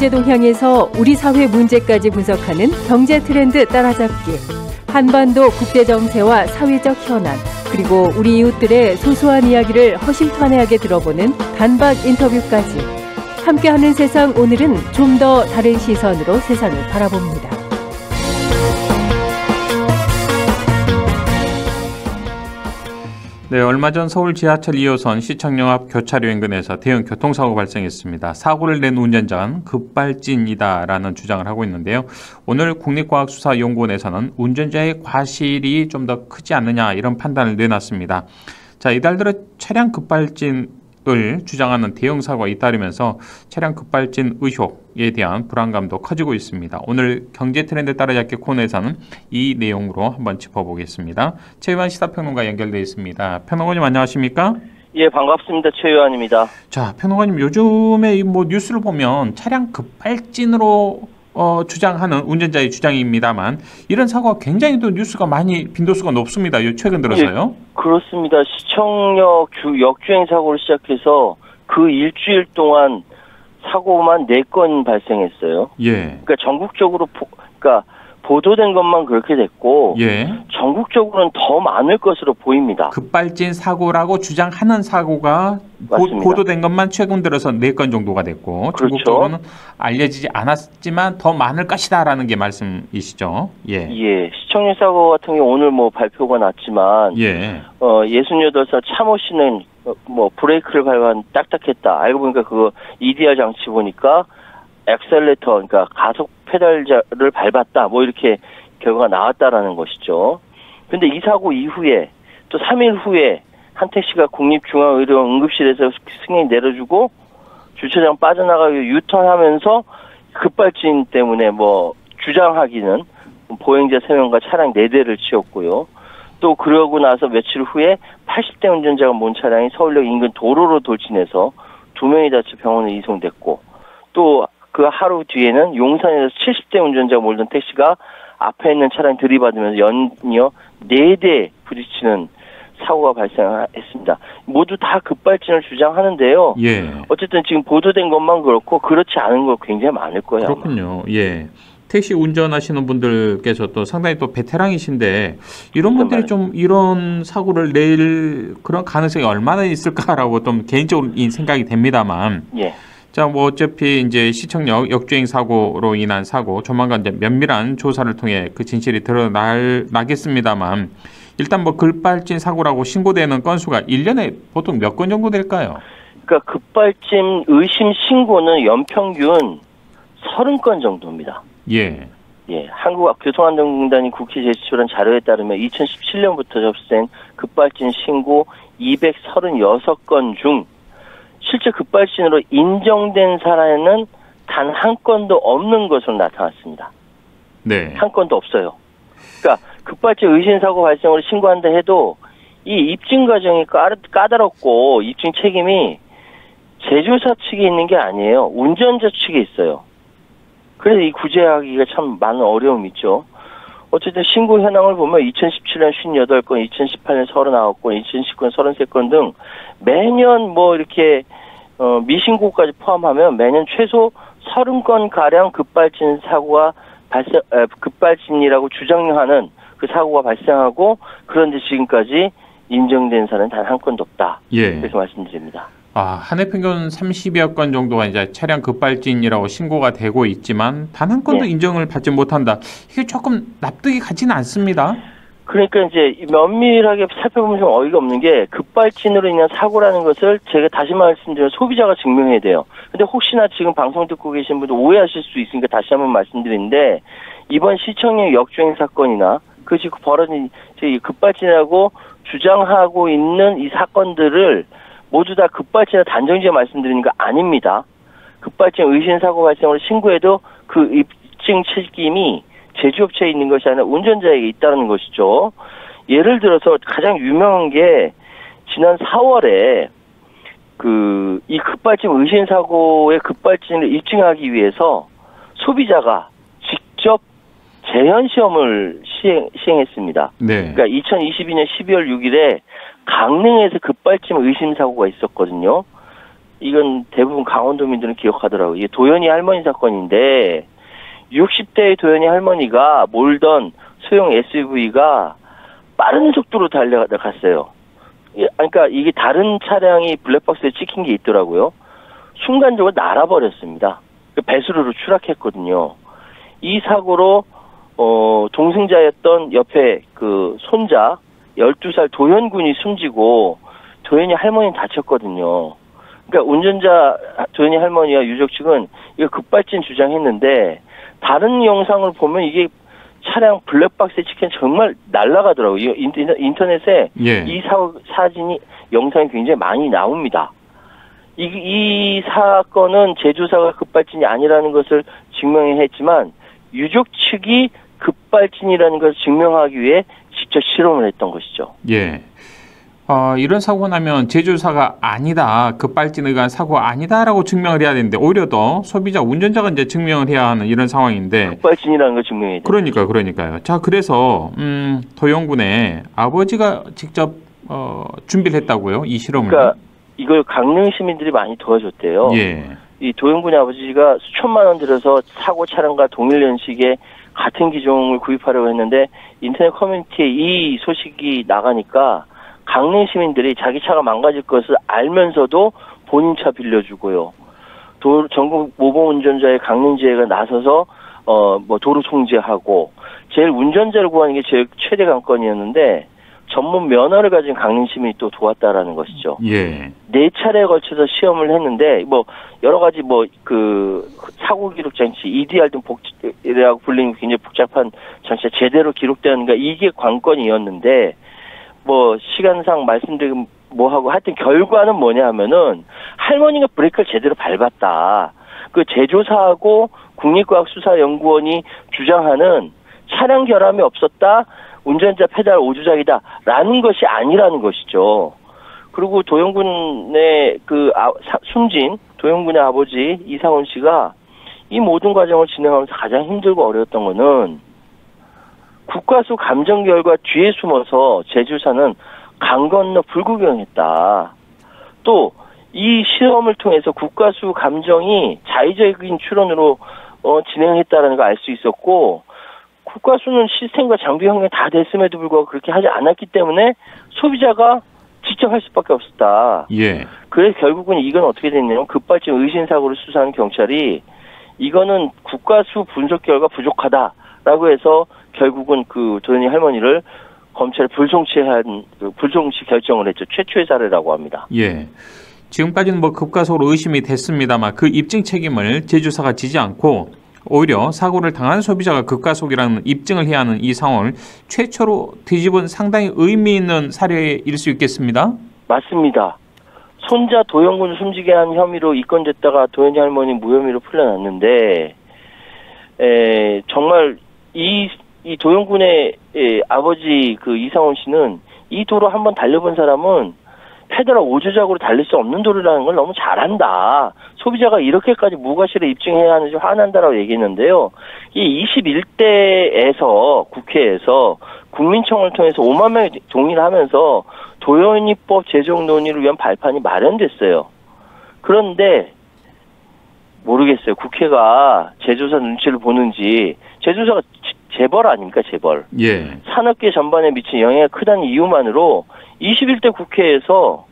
경제 동향에서 우리 사회 문제까지 분석하는 경제 트렌드 따라잡기. 한반도 국제 정세와 사회적 현안, 그리고 우리 이웃들의 소소한 이야기를 허심탄회하게 들어보는 단박 인터뷰까지. 함께하는 세상, 오늘은 좀 더 다른 시선으로 세상을 바라봅니다. 네, 얼마 전 서울 지하철 2호선 시청역 앞 교차로 인근에서 대형 교통사고 발생했습니다. 사고를 낸 운전자는 급발진이다라는 주장을 하고 있는데요. 오늘 국립과학수사연구원에서는 운전자의 과실이 좀 더 크지 않느냐 이런 판단을 내놨습니다. 자, 이달 들어 차량 급발진을 주장하는 대형 사고가 잇따르면서 차량 급발진 의혹에 대한 불안감도 커지고 있습니다. 오늘 경제 트렌드 따라잡기 코너에서는 이 내용으로 한번 짚어보겠습니다. 최유한 시사평론가 연결되어 있습니다. 평론가님 안녕하십니까? 예, 반갑습니다. 최유한입니다. 자, 평론가님, 요즘에 뭐 뉴스를 보면 차량 급발진으로 주장하는 운전자의 주장입니다만 이런 사고가 굉장히 또 뉴스가 많이 빈도수가 높습니다. 최근 들어서요. 예, 그렇습니다. 시청역 역주행 사고를 시작해서 그 일주일 동안 사고만 4건 발생했어요. 예. 그러니까 전국적으로 보도된 것만 그렇게 됐고, 예. 전국적으로는 더 많을 것으로 보입니다. 급발진 사고라고 주장하는 사고가 보도된 것만 최근 들어서 4건 정도가 됐고, 그렇죠. 전국적으로는 알려지지 않았지만 더 많을 것이다라는 게 말씀이시죠? 예. 예. 시청역 사고 같은 경우 오늘 뭐 발표가 났지만, 예. 68살 차모 씨는 브레이크를 밟았는데 딱딱했다. 알고 보니까 그거 EDR 장치 보니까 엑셀레이터, 그러니까 가속 페달을 밟았다. 이렇게 결과가 나왔다라는 것이죠. 근데 이 사고 이후에 또 3일 후에 한 택시가 국립중앙의료원 응급실에서 승객이 내려주고 주차장 빠져나가기 유턴하면서 급발진 때문에 주장하기는 보행자 3명과 차량 4대를 치웠고요. 또 그러고 나서 며칠 후에 80대 운전자가 몰 차량이 서울역 인근 도로로 돌진해서 2명이 다쳐 병원에 이송됐고, 또 그 하루 뒤에는 용산에서 70대 운전자가 몰던 택시가 앞에 있는 차량 들이받으면서 연이어 4대 부딪히는 사고가 발생했습니다. 모두 다 급발진을 주장하는데요. 예. 어쨌든 지금 보도된 것만 그렇고 그렇지 않은 거 굉장히 많을 거예요. 그렇군요. 예. 택시 운전하시는 분들께서 또 상당히 또 베테랑이신데 이런 분들이 좀 이런 사고를 낼 그런 가능성이 얼마나 있을까라고 좀 개인적으로 생각이 됩니다만. 예. 자, 어차피 이제 시청역 역주행 사고로 인한 사고 조만간 이제 면밀한 조사를 통해 그 진실이 드러나겠습니다만 일단 급발진 사고라고 신고되는 건수가 1년에 보통 몇 건 정도 될까요? 그러니까 급발진 의심 신고는 연평균 30건 정도입니다. 예. 예, 한국교통안전공단이 국회에 제출한 자료에 따르면 2017년부터 접수된 급발진 신고 236건 중 실제 급발진으로 인정된 사례는 단 한 건도 없는 것으로 나타났습니다. 네. 한 건도 없어요. 그러니까 급발진 의심사고 발생으로 신고한다 해도 이 입증 과정이 까다롭고 입증 책임이 제조사 측에 있는 게 아니에요. 운전자 측에 있어요. 그래서 이 구제하기가 참 많은 어려움이 있죠. 어쨌든 신고 현황을 보면 2017년 58건, 2018년 39건, 2019년 33건 등 매년 이렇게 미신고까지 포함하면 매년 최소 30건 가량 급발진 사고가 급발진이라고 주장하는 그 사고가 발생하고, 그런데 지금까지 인정된 사례는 단 한 건도 없다. 예. 그래서 말씀드립니다. 한 해 평균 30여 건 정도가 이제 차량 급발진이라고 신고가 되고 있지만 단 한 건도 인정을 받지 못한다. 이게 조금 납득이 가지는 않습니다. 그러니까 이제 면밀하게 살펴보면 좀 어이가 없는 게, 급발진으로 인한 사고라는 것을 제가 다시 말씀드리면 소비자가 증명해야 돼요. 근데 혹시나 지금 방송 듣고 계신 분들 오해하실 수 있으니까 다시 한번 말씀드리는데, 이번 시청역 역주행 사건이나 그 지금 벌어진 급발진이라고 주장하고 있는 이 사건들을 모두 다 급발진을 단정지어 말씀드리는 거 아닙니다. 급발진 의심사고 발생으로 신고해도 그 입증 책임이 제조업체에 있는 것이 아니라 운전자에게 있다는 것이죠. 예를 들어서 가장 유명한 게 지난 4월에 이 급발진 의심사고의 급발진을 입증하기 위해서 소비자가 직접 재현시험을 시행했습니다. 네. 그러니까 2022년 12월 6일에 강릉에서 급발진 의심사고가 있었거든요. 이건 대부분 강원도민들은 기억하더라고요. 이게 도연이 할머니 사건인데 60대의 도연이 할머니가 몰던 소형 SUV가 빠른 속도로 달려갔어요. 그러니까 이게 다른 차량이 블랙박스에 찍힌 게 있더라고요. 순간적으로 날아버렸습니다. 배수로로 추락했거든요. 이 사고로 동승자였던 옆에 그 손자 12살 도현 군이 숨지고 도현이 할머니는 다쳤거든요. 그러니까 운전자 도현이 할머니와 유족 측은 이거 급발진 주장했는데 다른 영상을 보면 이게 차량 블랙박스에 찍힌 정말 날아가더라고요. 인터넷에 예. 이 사진이 영상이 굉장히 많이 나옵니다. 이 사건은 제조사가 급발진이 아니라는 것을 증명했지만 유족 측이 급발진이라는 것을 증명하기 위해 직접 실험을 했던 것이죠. 예. 이런 사고가 나면 제조사가 아니다, 급발진에 의한 사고가 아니다라고 증명을 해야 되는데 오히려 더 소비자, 운전자가 이제 증명을 해야 하는 이런 상황인데 급발진이라는 걸 증명해야 돼요. 그러니까요. 자, 그래서 도영군의 아버지가 직접 준비를 했다고요, 이 실험을. 그러니까 이걸 강릉 시민들이 많이 도와줬대요. 예. 이 도영군의 아버지가 수천만 원 들여서 사고 차량과 동일 연식의 같은 기종을 구입하려고 했는데 인터넷 커뮤니티에 이 소식이 나가니까 강릉 시민들이 자기 차가 망가질 것을 알면서도 본인 차 빌려주고요. 전국 모범 운전자의 강릉지회가 나서서 도로 통제하고 제일 운전자를 구하는 게 제일 최대 관건이었는데 전문 면허를 가진 강릉 시민이 또 도왔다라는 것이죠. 예. 4차례에 걸쳐서 시험을 했는데 여러 가지 그 사고 기록 장치, EDR 등 복이라고 불리는 굉장히 복잡한 장치가 제대로 기록되는가 이게 관건이었는데 시간상 말씀드리면 하고 하여튼 결과는 뭐냐 하면은 할머니가 브레이크를 제대로 밟았다. 그 제조사하고 국립과학수사연구원이 주장하는 차량 결함이 없었다. 운전자 페달 오주작이다라는 것이 아니라는 것이죠. 그리고 도영군의 숨진 도영군의 아버지 이상훈 씨가 이 모든 과정을 진행하면서 가장 힘들고 어려웠던 거는 국과수 감정 결과 뒤에 숨어서 제조사는 강 건너 불구경했다. 또 이 실험을 통해서 국과수 감정이 자의적인 추론으로 진행했다라는 걸 알 수 있었고 국과수는 시스템과 장비 환경이 다 됐음에도 불구하고 그렇게 하지 않았기 때문에 소비자가 직접 할 수밖에 없었다. 예. 그래서 결국은 이건 어떻게 됐냐면 급발진 의심사고를 수사하는 경찰이 이거는 국과수 분석 결과 부족하다라고 해서 결국은 그 도현이 할머니를 검찰에 불송치 결정을 했죠. 최초의 사례라고 합니다. 예. 지금까지는 급과속으로 의심이 됐습니다만 그 입증 책임을 제조사가 지지 않고 오히려 사고를 당한 소비자가 급과속이라는 입증을 해야 하는 이 상황을 최초로 뒤집은 상당히 의미 있는 사례일 수 있겠습니다. 맞습니다. 손자 도영군을 숨지게 한 혐의로 입건됐다가 도현이 할머니 무혐의로 풀려났는데 정말 이 도영군의 아버지 그 이상훈 씨는 이 도로 한번 달려본 사람은 페달을 오조작으로 달릴 수 없는 도로라는 걸 너무 잘한다. 소비자가 이렇게까지 무과실에 입증해야 하는지 화난다라고 얘기했는데요. 이 21대에서 국회에서 국민청을 통해서 5만 명이 동의를 하면서 도연이법 제정 논의를 위한 발판이 마련됐어요. 그런데 모르겠어요. 국회가 제조사 눈치를 보는지 제조사가 재벌 아닙니까? 재벌. 예. 산업계 전반에 미친 영향이 크다는 이유만으로 21대 국회에서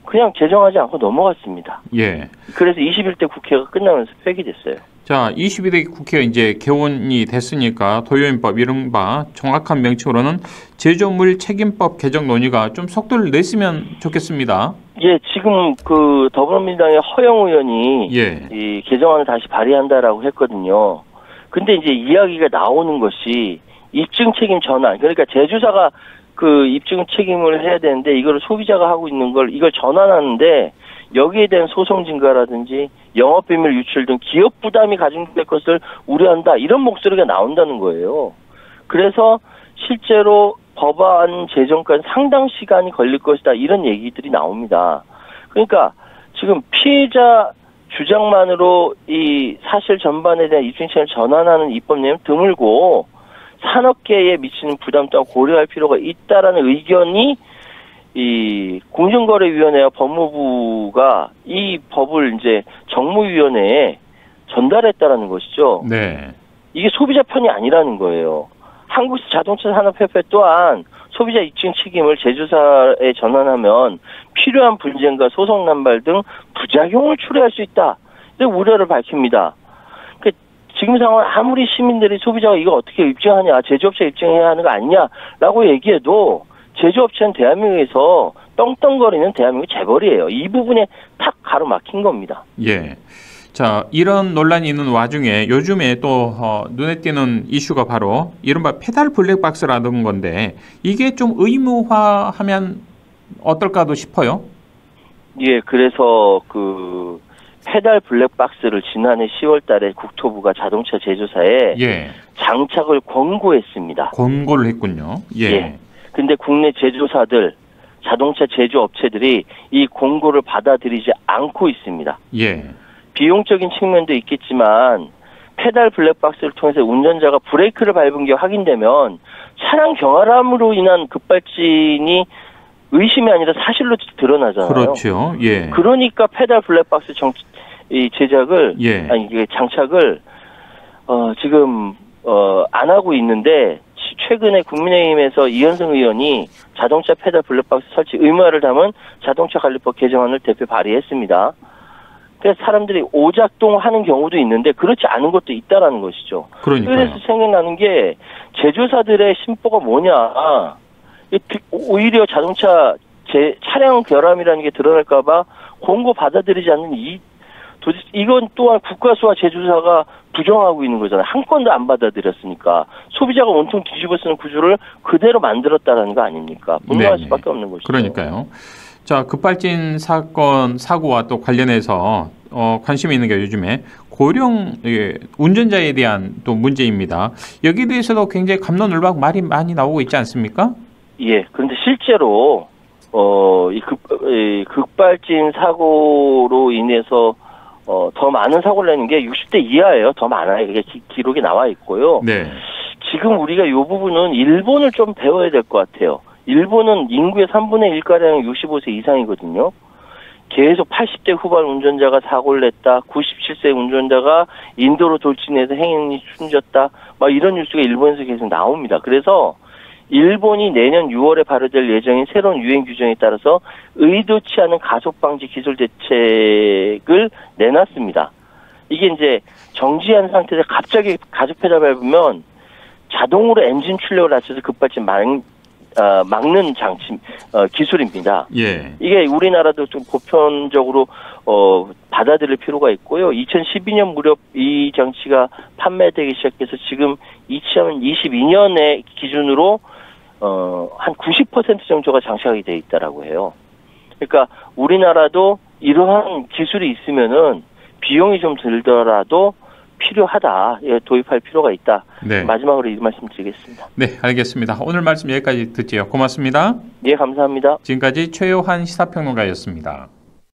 그냥 제정하지 않고 넘어갔습니다. 예. 그래서 21대 국회가 끝나면서 폐기됐어요. 자, 22대 국회가 이제 개원이 됐으니까 도요인법 이른바 정확한 명칭으로는 제조물 책임법 개정 논의가 좀 속도를 냈으면 좋겠습니다. 예, 지금 그 더불어민주당의 허영 의원이 이 개정안을 다시 발의한다라고 했거든요. 근데 이제 이야기가 나오는 것이 입증 책임 전환. 그러니까 제조사가 그 입증 책임을 해야 되는데 이걸 소비자가 하고 있는 걸 이걸 전환하는데 여기에 대한 소송 증가라든지 영업비밀 유출 등 기업 부담이 가중될 것을 우려한다. 이런 목소리가 나온다는 거예요. 그래서 실제로 법안 제정까지 상당 시간이 걸릴 것이다. 이런 얘기들이 나옵니다. 그러니까 지금 피해자 주장만으로 이 사실 전반에 대한 입증 책임을 전환하는 입법 내용 드물고 산업계에 미치는 부담 또한 고려할 필요가 있다라는 의견이 이 공정거래위원회와 법무부가 이 법을 이제 정무위원회에 전달했다라는 것이죠. 네. 이게 소비자 편이 아니라는 거예요. 한국자동차산업협회 또한 소비자 입증 책임을 제조사에 전환하면 필요한 분쟁과 소송 남발 등 부작용을 초래할 수 있다. 이런 우려를 밝힙니다. 지금 상황 아무리 시민들이 소비자가 이거 어떻게 입증하냐, 제조업체 입증해야 하는 거 아니냐라고 얘기해도 제조업체는 대한민국에서 떵떵거리는 대한민국 재벌이에요. 이 부분에 탁 가로막힌 겁니다. 예. 자, 이런 논란이 있는 와중에 요즘에 또 눈에 띄는 이슈가 바로 이른바 페달 블랙박스라는 건데 이게 좀 의무화하면 어떨까도 싶어요. 예, 그래서 그 페달 블랙박스를 지난해 10월 달에 국토부가 자동차 제조사에 예. 장착을 권고했습니다. 권고를 했군요. 예. 예. 근데 국내 제조사들, 자동차 제조업체들이 이 권고를 받아들이지 않고 있습니다. 예. 비용적인 측면도 있겠지만 페달 블랙박스를 통해서 운전자가 브레이크를 밟은 게 확인되면 차량 경화람으로 인한 급발진이 의심이 아니라 사실로 드러나잖아요. 그렇죠. 예. 그러니까 페달 블랙박스 이 제작을 예. 아니 이게 장착을 지금 안 하고 있는데 최근에 국민의힘에서 이현승 의원이 자동차 페달 블랙박스 설치 의무화를 담은 자동차 관리법 개정안을 대표 발의했습니다. 그래서 사람들이 오작동하는 경우도 있는데 그렇지 않은 것도 있다라는 것이죠. 그러니까요. 그래서 생각나는 게 제조사들의 심보가 뭐냐. 오히려 자동차 차량 결함이라는 게 드러날까봐 권고 받아들이지 않는 이건 또한 국가수와 제조사가 부정하고 있는 거잖아요. 한 건도 안 받아들였으니까 소비자가 온통 뒤집어 쓰는 구조를 그대로 만들었다라는 거 아닙니까? 분노할 수밖에 없는 것이죠. 그러니까요. 자, 급발진 사고와 또 관련해서 관심이 있는 게 요즘에 고령 운전자에 대한 또 문제입니다. 여기에 대해서도 굉장히 갑론을박 말이 많이 나오고 있지 않습니까? 예. 그런데 실제로 이 급발진 사고로 인해서 더 많은 사고를 내는 게 60대 이하예요. 더 많아요. 이게 기록이 나와 있고요. 네. 지금 우리가 이 부분은 일본을 좀 배워야 될 것 같아요. 일본은 인구의 3분의 1가량이 65세 이상이거든요. 계속 80대 후반 운전자가 사고를 냈다. 97세 운전자가 인도로 돌진해서 행인이 숨졌다. 막 이런 뉴스가 일본에서 계속 나옵니다. 그래서 일본이 내년 6월에 발효될 예정인 새로운 유행 규정에 따라서 의도치 않은 가속 방지 기술 대책을 내놨습니다. 이게 이제 정지한 상태에서 갑자기 가속 페달 밟으면 자동으로 엔진 출력을 낮춰서 급발진 막는 장치 기술입니다. 예. 이게 우리나라도 좀 보편적으로 받아들일 필요가 있고요. 2012년 무렵 이 장치가 판매되기 시작해서 지금 2022년의 기준으로 한 90% 정도가 장착이 돼 있다라고 해요. 그러니까 우리나라도 이러한 기술이 있으면은 비용이 좀 들더라도 필요하다. 예, 도입할 필요가 있다. 네. 마지막으로 이 말씀 드리겠습니다. 네, 알겠습니다. 오늘 말씀 여기까지 듣지요. 고맙습니다. 예, 감사합니다. 지금까지 최요한 시사평론가였습니다.